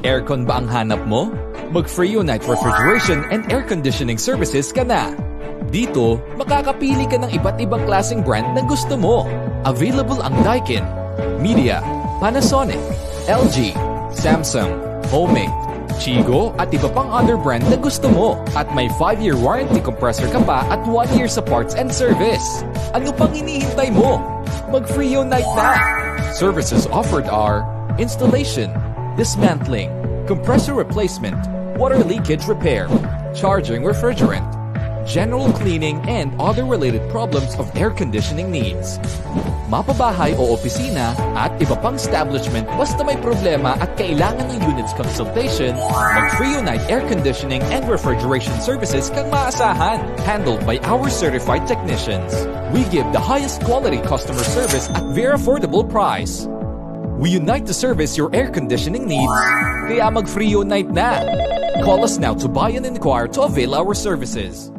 Aircon ba ang hanap mo? Mag-Freonite Refrigeration and Air Conditioning Services ka na. Dito, makakapili ka ng iba't ibang klaseng brand na gusto mo. Available ang Daikin, Media, Panasonic, LG, Samsung, Homemade, Chigo at iba pang other brand na gusto mo. At may 5-year warranty compressor ka pa at 1 year sa parts and service. Ano pang hinihintay mo? Mag-Freonite na! Services offered are installation, dismantling, compressor replacement, water leakage repair, charging refrigerant, general cleaning, and other related problems of air conditioning needs. Mapabahay o opisina at iba pang establishment basta may problema at kailangan ng unit's consultation, mag-Freonite Air Conditioning and Refrigeration Services kang maasahan, handled by our certified technicians. We give the highest quality customer service at very affordable price. We unite to service your air conditioning needs, kaya mag-Freonite na! Call us now to buy and inquire to avail our services.